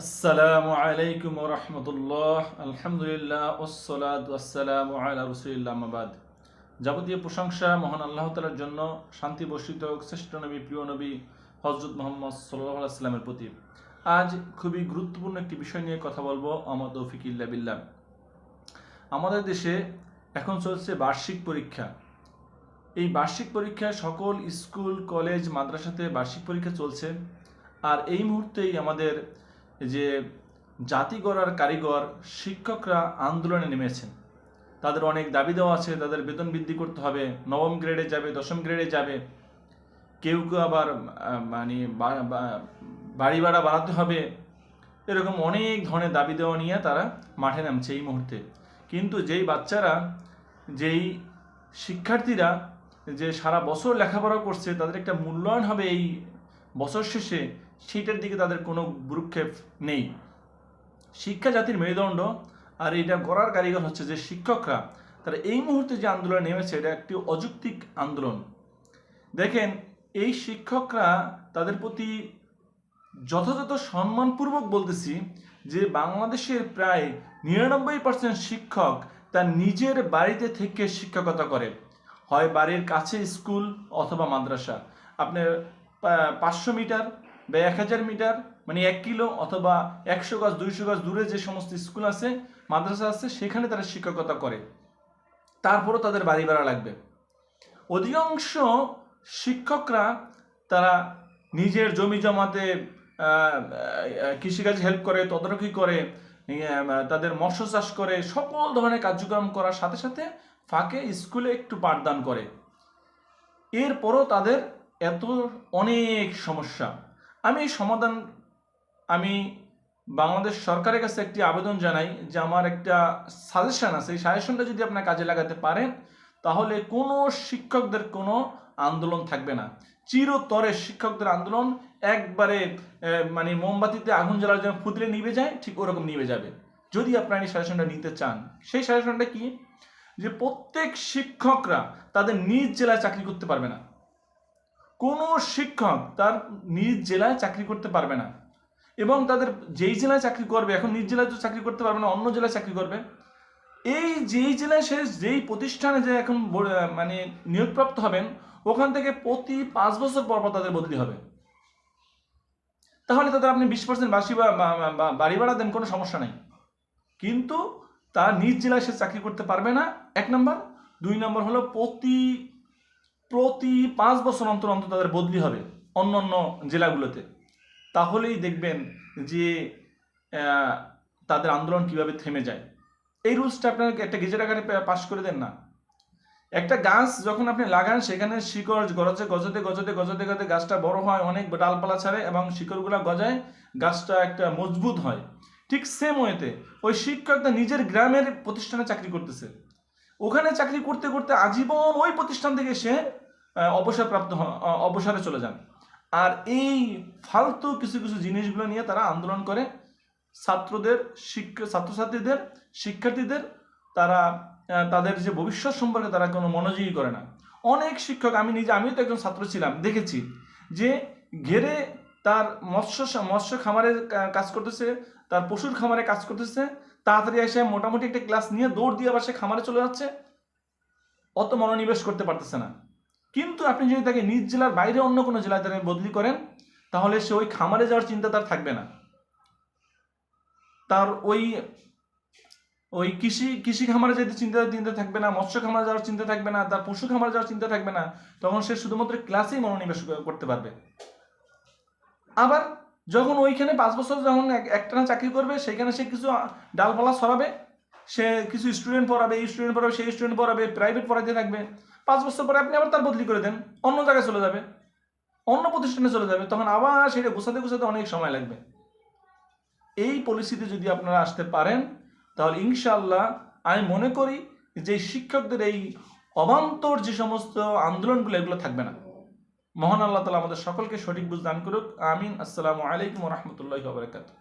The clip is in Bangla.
আসসালামু আলাইকুম ওয়া রাহমাতুল্লাহ। আলহামদুলিল্লাহ ওয়াসসালাতু ওয়াসসালামু আলা রাসূলিল্লাহ আম্মা বাদ। যাবতীয় প্রশংসা মহান আল্লাহ তাআলার জন্য, শান্তি বর্ষিত হোক শ্রেষ্ঠ নবী, প্রিয় নবী হযরত মুহাম্মদ সাল্লাল্লাহু আলাইহি ওয়াসাল্লামের প্রতি। আজ খুবই গুরুত্বপূর্ণ একটি বিষয় নিয়ে কথা বলবো। আমা তৌফিক ইল্লা বিল্লাহ। আমাদের দেশে এখন চলছে বার্ষিক পরীক্ষা। এই বার্ষিক পরীক্ষায় সকল স্কুল, কলেজ, মাদ্রাসাতে বার্ষিক পরীক্ষা চলছে। আর এই মুহূর্তেই আমাদের যে জাতি গড়ার কারিগর শিক্ষকরা আন্দোলনে নেমেছেন। তাদের অনেক দাবি দেওয়া আছে, তাদের বেতন বৃদ্ধি করতে হবে, নবম গ্রেডে যাবে, দশম গ্রেডে যাবে, কেউ কেউ আবার বাড়ি ভাড়া বাড়াতে হবে। এরকম অনেক ধরনের দাবি দেওয়া নিয়ে তারা মাঠে নামছে এই মুহূর্তে। কিন্তু যেই বাচ্চারা, যেই শিক্ষার্থীরা যে সারা বছর লেখাপড়া করছে, তাদের একটা মূল্যায়ন হবে এই বছর শেষে, সেইটার দিকে তাদের কোনো ভ্রুক্ষেপ নেই। শিক্ষা জাতির মেরুদণ্ড, আর এটা গড়ার কারিগর হচ্ছে যে শিক্ষকরা। তারা এই মুহূর্তে যে আন্দোলন নেমেছে, এটা একটি অযৌক্তিক আন্দোলন। দেখেন, এই শিক্ষকরা, তাদের প্রতি যথাযথ সম্মানপূর্বক বলতেছি যে বাংলাদেশের প্রায় 99% শিক্ষক তার নিজের বাড়িতে থেকে শিক্ষকতা করে। হয় বাড়ির কাছে স্কুল অথবা মাদ্রাসা, আপনার 500 মিটার বা 1000 মিটার মানে 1 কিলো অথবা 100 গজ 200 গজ দূরে যে সমস্ত স্কুল আছে, মাদ্রাসা আছে, সেখানে তারা শিক্ষকতা করে। তারপরও তাদের বাড়ি ভাড়া লাগবে। অধিকাংশ শিক্ষকরা তারা নিজের জমি জমাতে কৃষিকাজে হেল্প করে, তদারকি করে, তাদের মৎস্য চাষ করে, সকল ধরনের কার্যক্রম করার সাথে সাথে ফাঁকে স্কুলে একটু পাঠদান করে। এরপরও তাদের এত অনেক সমস্যা। আমি বাংলাদেশ সরকারের কাছে একটি আবেদন জানাই যে আমার একটা সাজেশন আছে, এই সাজেশনটা যদি আপনার কাজে লাগাতে পারেন, তাহলে কোনো শিক্ষকদের কোনো আন্দোলন থাকবে না। চিরতরে শিক্ষকদের আন্দোলন একবারে মোমবাতিতে আগুন জ্বালার জন্য ফুতলে নিভে যায়, ঠিক ওরকম নিভে যাবে। যদি আপনারা এই সাজেশনটা নিতে চান, সেই সাজেশনটা কি, যে প্রত্যেক শিক্ষকরা তাদের নিজ জেলায় চাকরি করতে পারবে না। কোনো শিক্ষক তার নিজ জেলায় চাকরি করতে পারবে না, এবং তাদের যেই জেলায় চাকরি করবে, এখন নিজ জেলায় তো চাকরি করতে পারবে না, অন্য জেলায় চাকরি করবে। এই যেই জেলায় সে যেই প্রতিষ্ঠানে যে এখন নিয়োগপ্রাপ্ত হবেন, ওখান থেকে প্রতি 5 বছর পর পর তাদের বদলি হবে। তাহলে তাদের আপনি 20% বাড়ি ভাড়া দেন, কোনো সমস্যা নেই। কিন্তু তার নিজ জেলায় সে চাকরি করতে পারবে না, 1 নম্বর। 2 নম্বর হলো প্রতি 5 বছর অন্তর অন্তর তাদের বদলি হবে অন্য অন্য জেলাগুলোতে। তাহলেই দেখবেন যে তাদের আন্দোলন কিভাবে থেমে যায়। এই রুলসটা আপনার একটা গেজেট আকারে পাশ করে দেন না। একটা গাছ যখন আপনি লাগান, সেখানে শিকড় গজাতে গজাতে গজাতে গজাতে গজাতে গাছটা বড় হয়, অনেক ডালপালা ছাড়ে এবং শিকড়গুলো গজায়, গাছটা একটা মজবুত হয়। ঠিক সেম ওয়েতে ওই শিক্ষকটা নিজের গ্রামের প্রতিষ্ঠানে চাকরি করতেছে, ওখানে চাকরি করতে করতে আজীবন ওই প্রতিষ্ঠান থেকে সে অবসরে চলে যান। আর এই ফালতু কিছু কিছু জিনিসগুলো নিয়ে তারা আন্দোলন করে। ছাত্রছাত্রীদের, শিক্ষার্থীদের, তারা তাদের যে ভবিষ্যৎ সম্পর্কে তারা কোনো মনোযোগই করে না। অনেক শিক্ষক, আমিও তো একজন ছাত্র ছিলাম, দেখেছি যে ঘেরে তার মৎস্য খামারে কাজ করতেছে, তার পশুর খামারে কাজ করতেছে, তাড়াতাড়ি এসে মোটামুটি একটা ক্লাস নিয়ে দৌড় দিয়ে আবার সে খামারে চলে যাচ্ছে, অত মনোনিবেশ করতে পারতেছে না। কিন্তু আপনি যদি তাকে নিজ জেলার বাইরে অন্য কোনো জেলায় তাকে বদলি করেন, তাহলে সে ওই খামারে যাওয়ার চিন্তা তার থাকবে না, তার ওই কৃষি খামারে যেতে চিন্তা থাকবে না, মৎস্য খামারে যাওয়ার চিন্তা থাকবে না, তার পশু খামারে যাওয়ার চিন্তা থাকবে না। তখন সে শুধুমাত্র ক্লাসেই মনোনিবেশ করতে পারবে। আবার যখন ওইখানে 5 বছর যখন একটানা চাকরি করবে, সেখানে সে কিছু ডালপালা ছড়াবে, সে কিছু স্টুডেন্ট পড়াবে, এই স্টুডেন্ট পড়াবে, সেই স্টুডেন্ট পড়াবে, প্রাইভেট পড়াতে থাকবে। 5 বছর পরে আপনি আবার তার বদলি করে দেন, অন্য জায়গায় চলে যাবে, অন্য প্রতিষ্ঠানে চলে যাবে, তখন আবার সেটা গোছাতে অনেক সময় লাগবে। এই পলিসিতে যদি আপনারা আসতে পারেন, তাহলে ইনশাআল্লাহ আমি মনে করি যে শিক্ষকদের এই অবান্তর যে সমস্ত আন্দোলনগুলো, এগুলো থাকবে না। মহান আল্লাহ তাআলা আমাদের সকলকে সঠিক বুঝ দান করুক। আমিন। আসসালামু আলাইকুম ওয়া রাহমাতুল্লাহি ওয়া বারাকাতুহু।